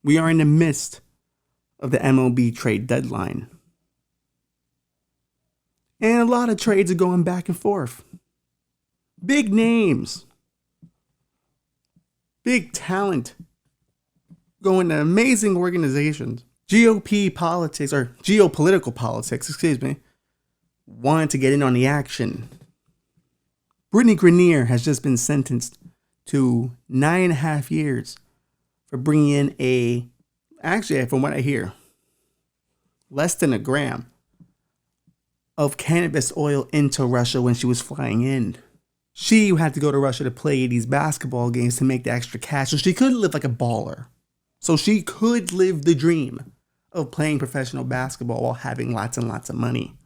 We are in the midst of the MLB trade deadline. And a lot of trades are going back and forth. Big names. Big talent. Going to amazing organizations. GOP politics, or geopolitical politics, wanted to get in on the action. Britney Griner has just been sentenced to 9.5 years for bringing in actually, from what I hear, less than a gram of cannabis oil into Russia when she was flying in. She had to go to Russia to play these basketball games to make the extra cash so she could live like a baller. So she could live the dream of playing professional basketball while having lots and lots of money.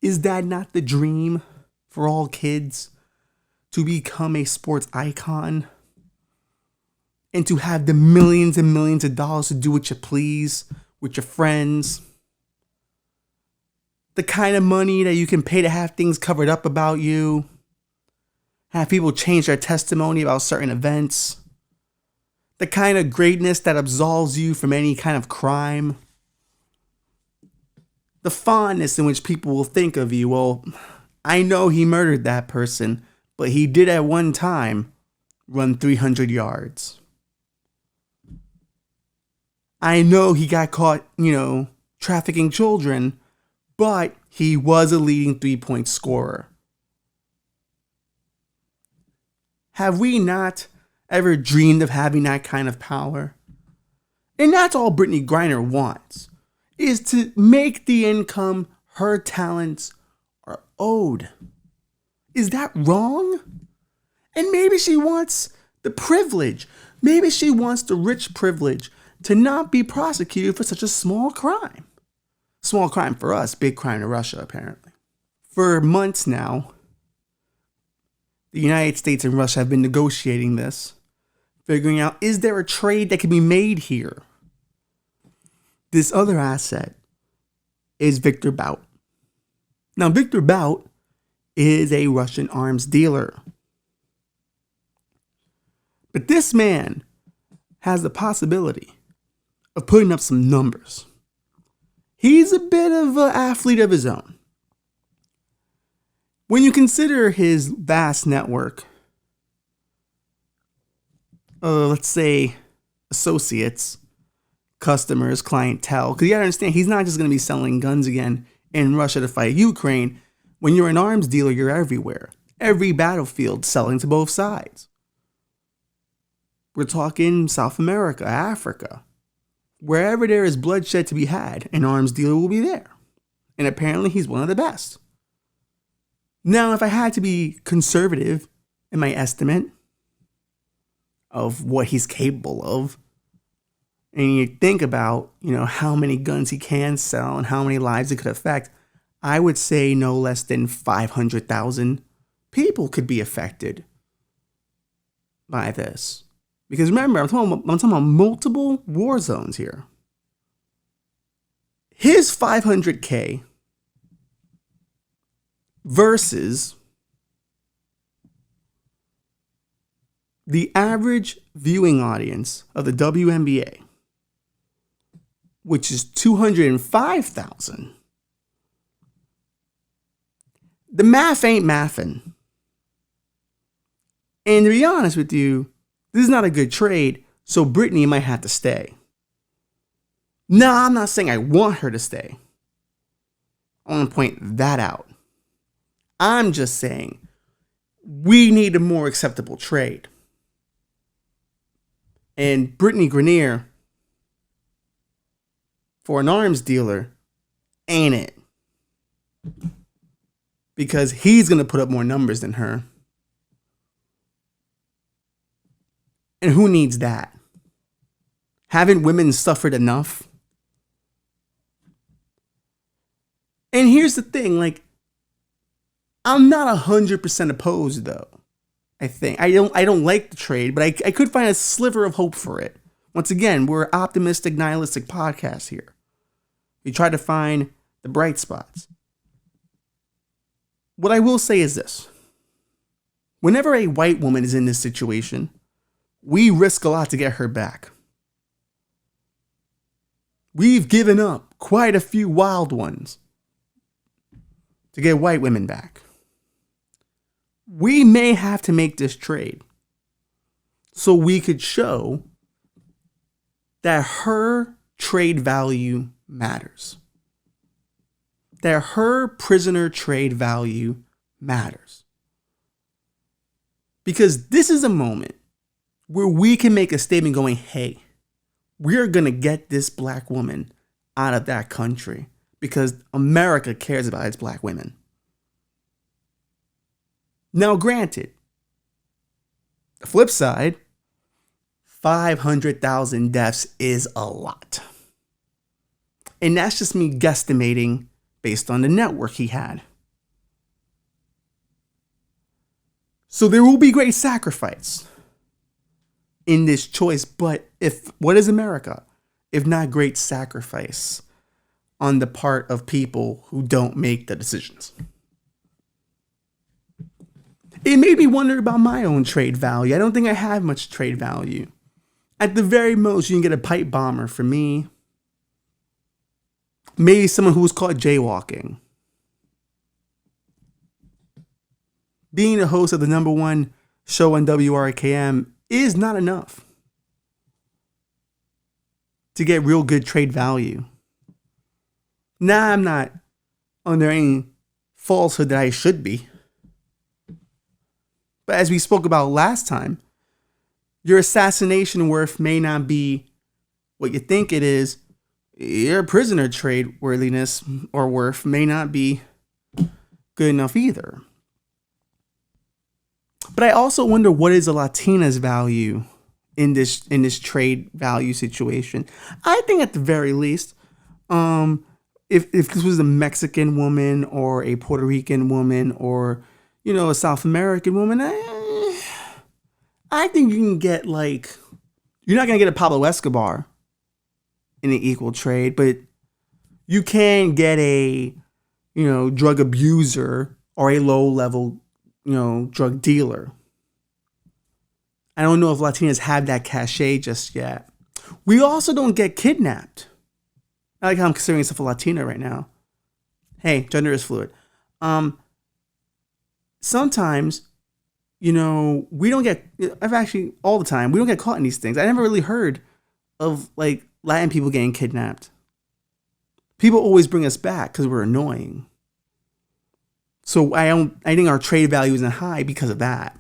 Is that not the dream for all kids? To become a sports icon? And to have the millions and millions of dollars to do what you please with your friends? The kind of money that you can pay to have things covered up about you? Have people change their testimony about certain events? The kind of greatness that absolves you from any kind of crime? The fondness in which people will think of you, well, I know he murdered that person, but he did at one time run 300 yards. I know he got caught, trafficking children, but he was a leading 3-point scorer. Have we not ever dreamed of having that kind of power? And that's all Britney Griner wants, is to make the income her talents are owed. Is that wrong? And maybe she wants the privilege. Maybe she wants the rich privilege to not be prosecuted for such a small crime. Small crime for us, big crime to Russia, apparently. For months now, the United States and Russia have been negotiating this, figuring out, is there a trade that can be made here? This other asset is Victor Bout. Now, Victor Bout is a Russian arms dealer. But this man has the possibility of putting up some numbers. He's a bit of an athlete of his own. When you consider his vast network, let's say associates, customers, clientele, because you gotta understand, he's not just gonna be selling guns again in Russia to fight Ukraine. When you're an arms dealer, you're everywhere. Every battlefield selling to both sides. We're talking South America, Africa. Wherever there is bloodshed to be had, an arms dealer will be there. And apparently he's one of the best. Now, if I had to be conservative in my estimate of what he's capable of, and you think about, how many guns he can sell and how many lives it could affect, I would say no less than 500,000 people could be affected by this. Because remember, I'm talking about multiple war zones here. His 500K versus the average viewing audience of the WNBA, which is 205,000. The math ain't mathin'. And to be honest with you, this is not a good trade, so Britney might have to stay. No, I'm not saying I want her to stay. I want to point that out. I'm just saying we need a more acceptable trade. And Britney Griner, for an arms dealer, ain't it? Because he's going to put up more numbers than her. And who needs that? Haven't women suffered enough? And here's the thing, I'm not 100% opposed though. I think I don't like the trade, but I could find a sliver of hope for it. Once again, we're an optimistic, nihilistic podcast here. We try to find the bright spots. What I will say is this: whenever a white woman is in this situation, we risk a lot to get her back. we've given up quite a few wild ones to get white women back. We may have to make this trade so we could show that her trade value matters. That her prisoner trade value matters. Because this is a moment where we can make a statement going, hey, we're going to get this black woman out of that country because America cares about its black women. Now, granted, the flip side, 500,000 deaths is a lot. And that's just me guesstimating based on the network he had. So there will be great sacrifice in this choice, but what is America if not great sacrifice on the part of people who don't make the decisions? It made me wonder about my own trade value. I don't think I have much trade value. At the very most, you can get a pipe bomber for me. Maybe someone who was caught jaywalking. Being the host of the #1 show on WRKM is not enough to get real good trade value. Now, I'm not under any falsehood that I should be. But as we spoke about last time, your assassination worth may not be what you think it is. Your prisoner trade worthiness or worth may not be good enough either. But I also wonder, what is a Latina's value in this trade value situation? I think at the very least, if this was a Mexican woman or a Puerto Rican woman or, you know, a South American woman, I think you can get, like, you're not going to get a Pablo Escobar in an equal trade, but you can get a, you know, drug abuser or a low level, you know, drug dealer. I don't know if Latinas have that cachet just yet. We also don't get kidnapped. I like how I'm considering myself a Latina right now. Hey, gender is fluid. Sometimes, you know, we don't get, all the time, we don't get caught in these things. I never really heard of, like, Latin people getting kidnapped. People always bring us back because we're annoying. So I think our trade value isn't high because of that.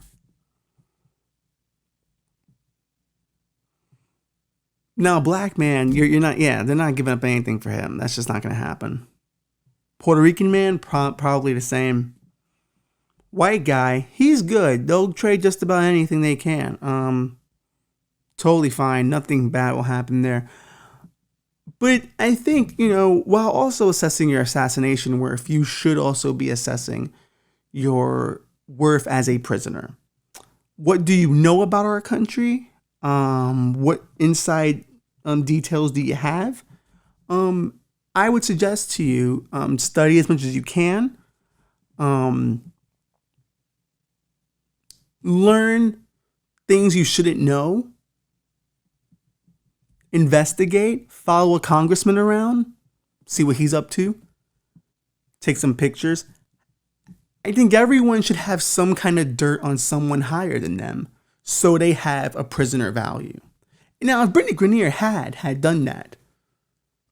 Now, a black man, you're not, they're not giving up anything for him. That's just not going to happen. Puerto Rican man, probably the same. White guy, he's good. They'll trade just about anything they can. Totally fine. Nothing bad will happen there. But I think, you know, while also assessing your assassination worth, you should also be assessing your worth as a prisoner. What do you know about our country? What inside details do you have? I would suggest to you, study as much as you can. Learn things you shouldn't know. Investigate. Follow a congressman around. See what he's up to. Take some pictures. I think everyone should have some kind of dirt on someone higher than them so they have a prisoner value. Now, if Britney Griner had done that,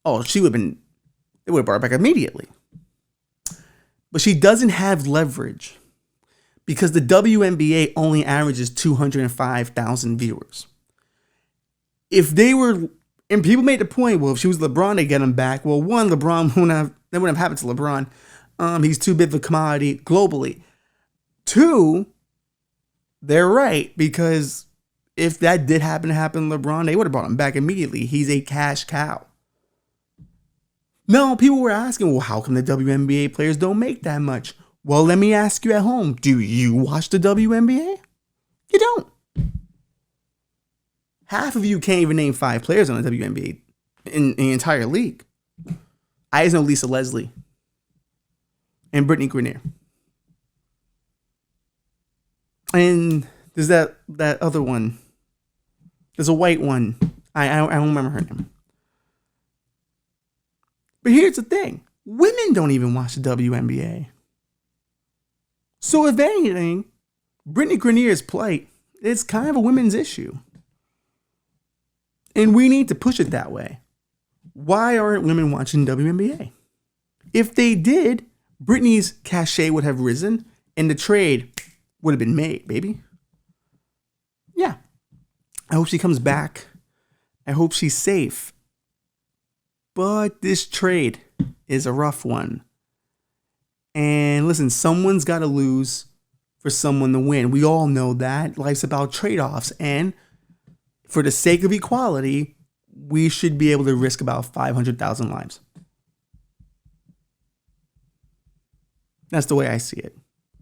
it would have brought her back immediately. But she doesn't have leverage because the WNBA only averages 205,000 viewers. If they were, and people made the point, well, if she was LeBron, they get him back. Well, one, LeBron that wouldn't have happened to LeBron. He's too big of a commodity globally. Two, they're right, because if that did happen to LeBron, they would have brought him back immediately. He's a cash cow. No, people were asking, well, how come the WNBA players don't make that much? Well, let me ask you at home, do you watch the WNBA? You don't. Half of you can't even name 5 players on the WNBA in the entire league. I just know Lisa Leslie and Britney Griner. And there's that other one. There's a white one. I don't remember her name. But here's the thing. Women don't even watch the WNBA. So if anything, Britney Griner's plight is kind of a women's issue. And we need to push it that way. Why aren't women watching WNBA? If they did, Britney's cachet would have risen and the trade would have been made, baby. Yeah. I hope she comes back. I hope she's safe. But this trade is a rough one. And listen, someone's got to lose for someone to win. We all know that. Life's about trade-offs. And for the sake of equality, we should be able to risk about 500,000 lives. That's the way I see it.